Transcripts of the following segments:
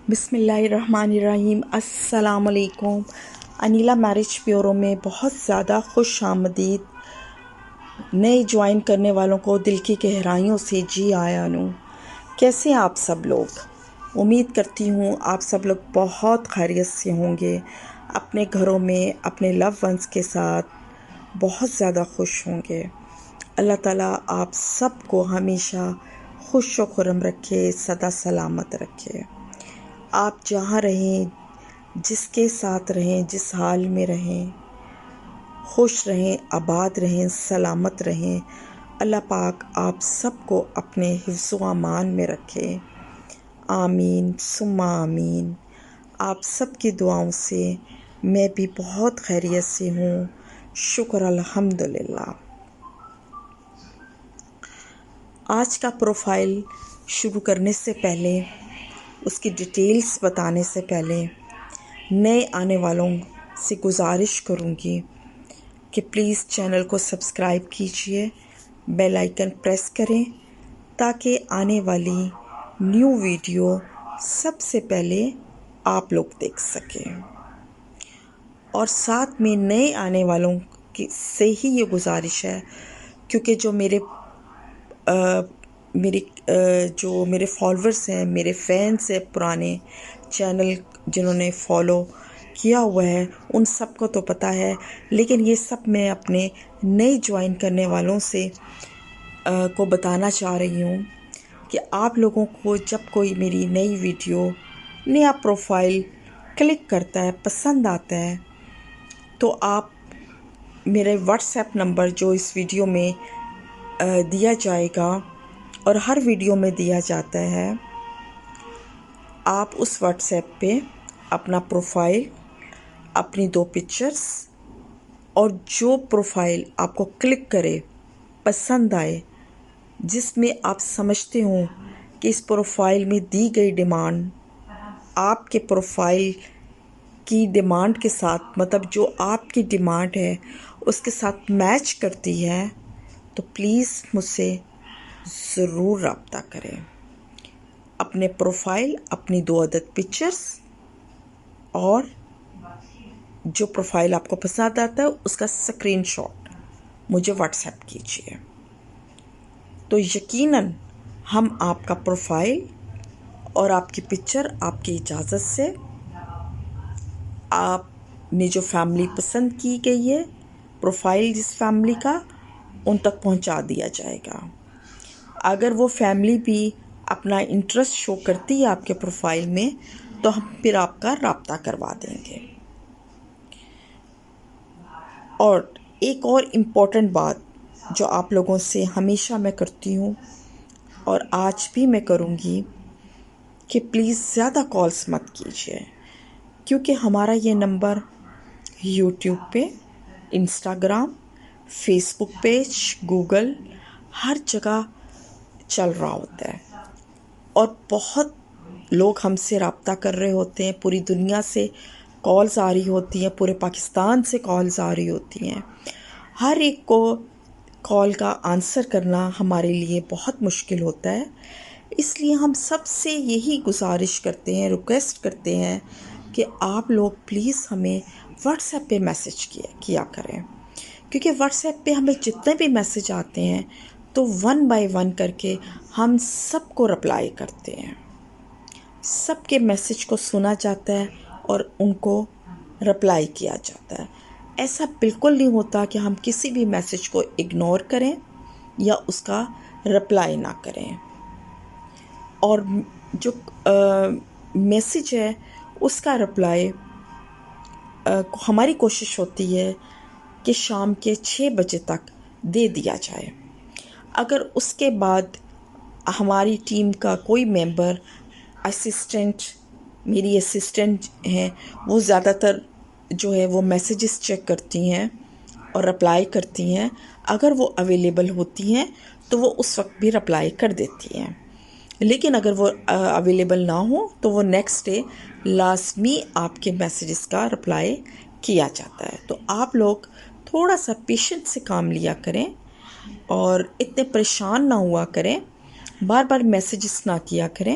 بسم اللہ الرحمن الرحیم۔ السلام علیکم۔ انیلا میرج بیورو میں بہت زیادہ خوش آمدید نئے جوائن کرنے والوں کو دل کی گہرائیوں سے جی آیا نو۔ کیسے ہیں آپ سب لوگ؟ امید کرتی ہوں آپ سب لوگ بہت خیریت سے ہوں گے، اپنے گھروں میں اپنے لو ونس کے ساتھ بہت زیادہ خوش ہوں گے۔ اللہ تعالیٰ آپ سب کو ہمیشہ خوش و خرم رکھے، سدا سلامت رکھے۔ آپ جہاں رہیں، جس کے ساتھ رہیں، جس حال میں رہیں، خوش رہیں، آباد رہیں، سلامت رہیں۔ اللہ پاک آپ سب کو اپنے حفظ و امان میں رکھے، آمین ثم آمین۔ آپ سب کی دعاؤں سے میں بھی بہت خیریت سے ہوں، شکر الحمدللہ۔ آج کا پروفائل شروع کرنے سے پہلے، اس کی ڈیٹیلز بتانے سے پہلے، نئے آنے والوں سے گزارش کروں گی کہ پلیز چینل کو سبسکرائب کیجئے، بیل آئیکن پریس کریں تاکہ آنے والی نیو ویڈیو سب سے پہلے آپ لوگ دیکھ سکیں۔ اور ساتھ میں نئے آنے والوں سے ہی یہ گزارش ہے، کیونکہ جو میرے فالوورز ہیں، میرے فینس ہیں پرانے چینل جنہوں نے فالو کیا ہوا ہے، ان سب کو تو پتہ ہے، لیکن یہ سب میں اپنے نئے جوائن کرنے والوں سے کو بتانا چاہ رہی ہوں کہ آپ لوگوں کو جب کوئی میری نئی ویڈیو، نیا پروفائل کلک کرتا ہے، پسند آتا ہے، تو آپ میرے واٹس ایپ نمبر جو اس ویڈیو میں دیا جائے گا اور ہر ویڈیو میں دیا جاتا ہے، آپ اس واٹس ایپ پہ اپنا پروفائل، اپنی 2 پکچرز اور جو پروفائل آپ کو کلک کرے، پسند آئے، جس میں آپ سمجھتے ہوں کہ اس پروفائل میں دی گئی ڈیمانڈ آپ کے پروفائل کی ڈیمانڈ کے ساتھ، مطلب جو آپ کی ڈیمانڈ ہے اس کے ساتھ میچ کرتی ہے، تو پلیز مجھ سے ضرور رابطہ کریں۔ اپنے پروفائل، اپنی 2 عدد پکچرز اور جو پروفائل آپ کو پسند آتا ہے اس کا اسکرین شاٹ مجھے واٹس ایپ کیجیے، تو یقیناً ہم آپ کا پروفائل اور آپ کی پکچر آپ کی اجازت سے، آپ نے جو فیملی پسند کی گئی ہے، پروفائل جس فیملی کا، ان تک پہنچا دیا جائے گا۔ اگر وہ فیملی بھی اپنا انٹرسٹ شو کرتی ہے آپ کے پروفائل میں، تو ہم پھر آپ کا رابطہ کروا دیں گے۔ اور ایک اور امپورٹنٹ بات جو آپ لوگوں سے ہمیشہ میں کرتی ہوں اور آج بھی میں کروں گی، کہ پلیز زیادہ کالز مت کیجیے، کیونکہ ہمارا یہ نمبر یوٹیوب پہ، انسٹاگرام، فیس بک پیج، گوگل، ہر جگہ چل رہا ہوتا ہے، اور بہت لوگ ہم سے رابطہ کر رہے ہوتے ہیں، پوری دنیا سے کالز آ رہی ہوتی ہیں، پورے پاکستان سے کالز آ رہی ہوتی ہیں۔ ہر ایک کو کال کا آنسر کرنا ہمارے لیے بہت مشکل ہوتا ہے، اس لیے ہم سب سے یہی گزارش کرتے ہیں، ریکویسٹ کرتے ہیں کہ آپ لوگ پلیز ہمیں واٹس ایپ پہ میسج کیا کریں، کیونکہ واٹس ایپ پہ ہمیں جتنے بھی میسج آتے ہیں تو 1 بائی 1 کر کے ہم سب کو رپلائی کرتے ہیں، سب کے میسج کو سنا جاتا ہے اور ان کو رپلائی کیا جاتا ہے۔ ایسا بالکل نہیں ہوتا کہ ہم کسی بھی میسج کو اگنور کریں یا اس کا رپلائی نہ کریں۔ اور جو میسج ہے اس کا رپلائی ہماری کوشش ہوتی ہے کہ شام کے 6 بجے تک دے دیا جائے۔ اگر اس کے بعد ہماری ٹیم کا کوئی ممبر، میری اسسٹنٹ ہیں، وہ زیادہ تر جو ہے وہ میسیجز چیک کرتی ہیں اور رپلائی کرتی ہیں، اگر وہ اویلیبل ہوتی ہیں تو وہ اس وقت بھی رپلائی کر دیتی ہیں، لیکن اگر وہ اویلیبل نہ ہو تو وہ نیکسٹ ڈے لازمی آپ کے میسیجز کا رپلائی کیا جاتا ہے۔ تو آپ لوگ تھوڑا سا پیشنس سے کام لیا کریں اور اتنے پریشان نہ ہوا کریں، بار بار میسیجز نہ کیا کریں۔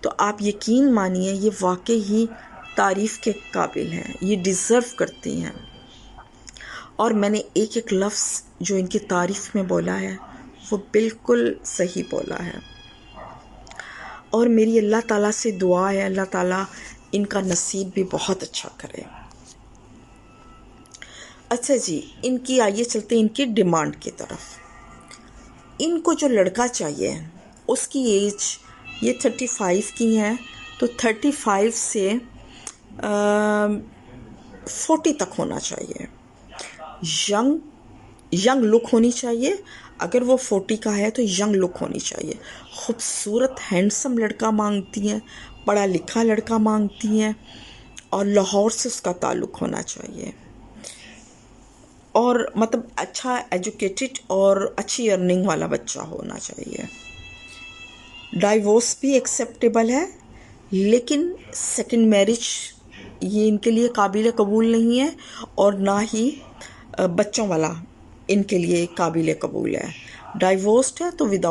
تو آپ یقین مانیے یہ واقعی ہی تعریف کے قابل ہیں، یہ ڈیزرو کرتی ہیں. اور میں نے ایک ایک لفظ جو ان کی تعریف میں بولا ہے وہ بالکل صحیح بولا ہے. اور میری اللہ تعالیٰ سے دعا ہے اللہ تعالیٰ ان کا نصیب بھی بہت اچھا کرے. اچھا جی، ان کی آئیے چلتے ہیں ان کی ڈیمانڈ کی طرف. ان کو جو لڑکا چاہیے اس کی ایج یہ 35 کی ہیں، تو 35 سے 40 تک ہونا چاہیے. ینگ لک ہونی چاہیے. اگر وہ 40 کا ہے تو ینگ لک ہونی چاہیے. خوبصورت ہینڈسم لڑکا مانگتی ہیں، پڑھا لکھا لڑکا مانگتی ہیں، اور لاہور سے اس کا تعلق ہونا چاہیے، اور مطلب اچھا ایجوکیٹڈ اور اچھی ارننگ والا بچہ ہونا چاہیے. ڈائیورس بھی ایکسیپٹیبل ہے، لیکن سیکنڈ میرج یہ ان کے لیے قابل قبول نہیں ہے، اور نہ ہی بچوں والا ان کے لیے قابل قبول ہے. ڈائیورسڈ ہے تو وداؤٹ